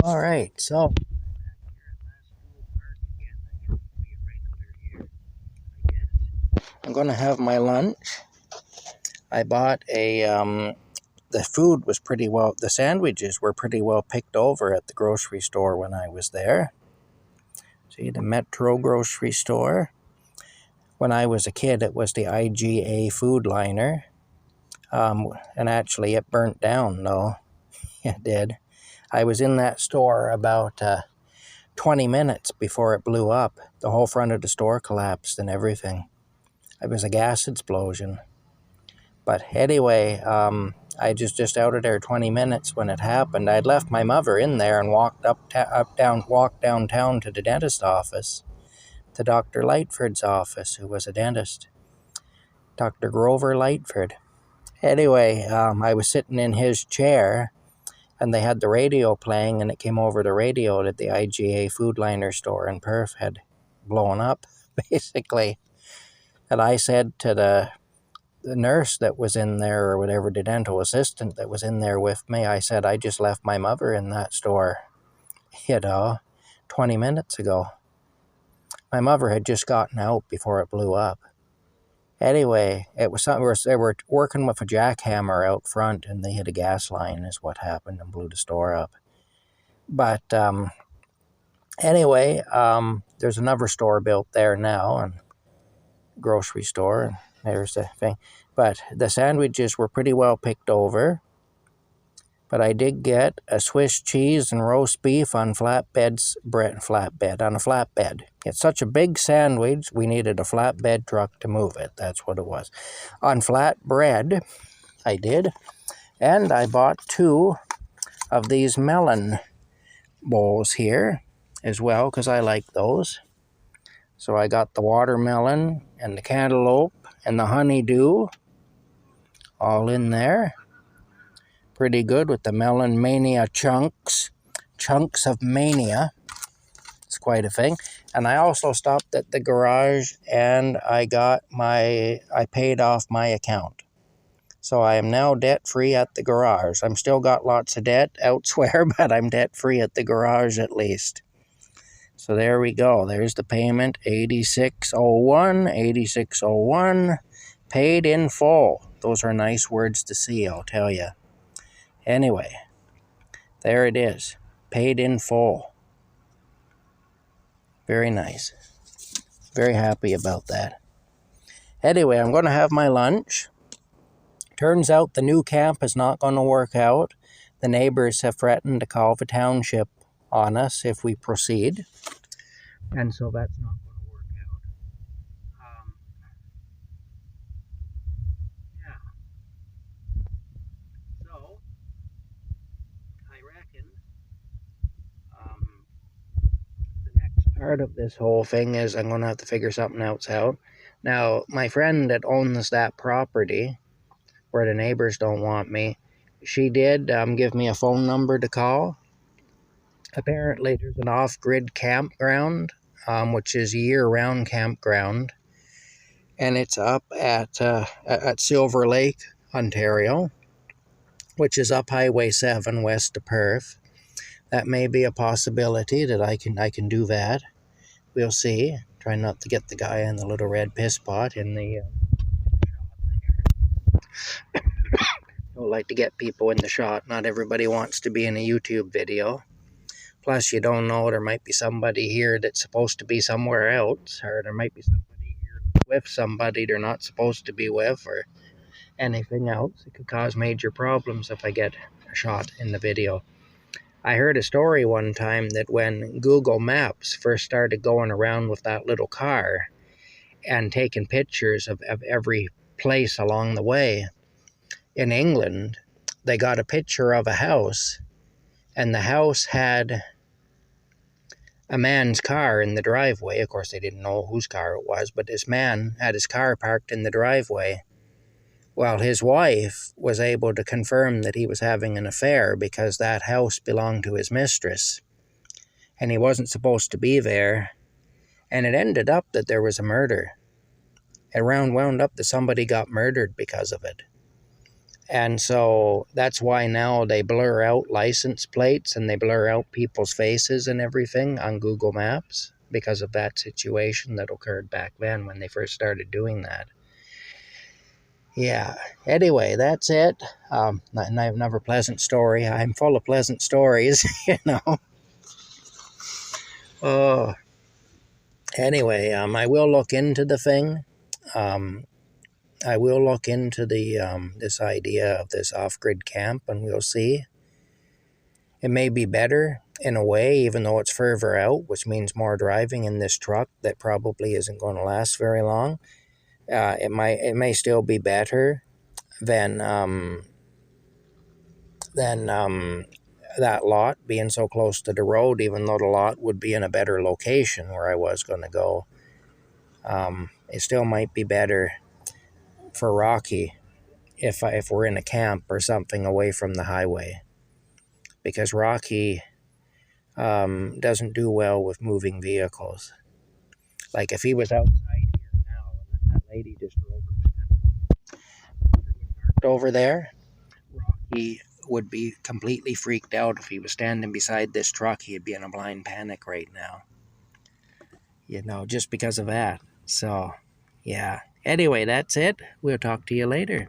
All right, so I'm going to have my lunch. I bought the sandwiches were pretty well picked over at the grocery store when I was there. See, the Metro grocery store. When I was a kid, it was the IGA food liner. And actually it burnt down, though. It did. I was in that store about 20 minutes before it blew up. The whole front of the store collapsed and everything. It was a gas explosion. But anyway, I just out of there 20 minutes when it happened. I'd left my mother in there and walked walked downtown to the dentist office, to Dr. Lightford's office, who was a dentist, Dr. Grover Lightford. Anyway, I was sitting in his chair, and they had the radio playing, and it came over the radio that the IGA food liner store in Perth had blown up, basically. And I said to the nurse that was in there, or whatever, the dental assistant that was in there with me, I said, I just left my mother in that store, 20 minutes ago. My mother had just gotten out before it blew up. Anyway, it was something where they were working with a jackhammer out front, and they hit a gas line is what happened and blew the store up. But anyway, there's another store built there now, and grocery store, and there's the thing. But the sandwiches were pretty well picked over. But I did get a Swiss cheese and roast beef on on a flatbed. It's such a big sandwich, we needed a flatbed truck to move it. That's what it was. On flat bread, I did. And I bought 2 of these melon bowls here as well, because I like those. So I got the watermelon and the cantaloupe and the honeydew all in there. Pretty good with the Melon Mania chunks of mania. It's quite a thing. And I also stopped at the garage, and I paid off my account. So I am now debt-free at the garage. I'm still got lots of debt elsewhere, but I'm debt-free at the garage at least. So there we go. There's the payment, $86.01, paid in full. Those are nice words to see, I'll tell you. Anyway, there it is, paid in full. Very nice. Very happy about that. Anyway, I'm going to have my lunch. Turns out the new camp is not going to work out. The neighbors have threatened to call the township on us if we proceed. And so that's not going to work out. So, I reckon the next part of this whole thing is I'm going to have to figure something else out. Now, my friend that owns that property, where the neighbors don't want me, she did give me a phone number to call. Apparently, there's an off-grid campground, which is a year-round campground, and it's up at Silver Lake, Ontario, which is up Highway 7 west of Perth. That may be a possibility that I can do that. We'll see. Try not to get the guy in the little red piss pot in the don't like to get people in the shot. Not everybody wants to be in a YouTube video. Plus, you don't know, there might be somebody here that's supposed to be somewhere else, or there might be somebody here with somebody they're not supposed to be with, or anything else. It could cause major problems if I get a shot in the video. I heard a story one time that when Google Maps first started going around with that little car and taking pictures of every place along the way, in England, they got a picture of a house, and the house had a man's car in the driveway. Of course, they didn't know whose car it was, but this man had his car parked in the driveway. Well, his wife was able to confirm that he was having an affair because that house belonged to his mistress, and he wasn't supposed to be there. And it ended up that there was a murder. It wound up that somebody got murdered because of it. And so that's why now they blur out license plates and they blur out people's faces and everything on Google Maps because of that situation that occurred back then when they first started doing that. Yeah. Anyway, that's it. Another pleasant story. I'm full of pleasant stories, you know. Oh. Anyway, I will look into the thing. I will look into the this idea of this off-grid camp, and we'll see. It may be better in a way, even though it's further out, which means more driving in this truck that probably isn't going to last very long. It may still be better than that lot being so close to the road, even though the lot would be in a better location where I was going to go. It still might be better for Rocky if we're in a camp or something away from the highway, because Rocky doesn't do well with moving vehicles. Like if he was outside here now and that lady just drove over there, Rocky would be completely freaked out. If he was standing beside this truck, he'd be in a blind panic right now. You know, just because of that. So, yeah. Anyway, that's it. We'll talk to you later.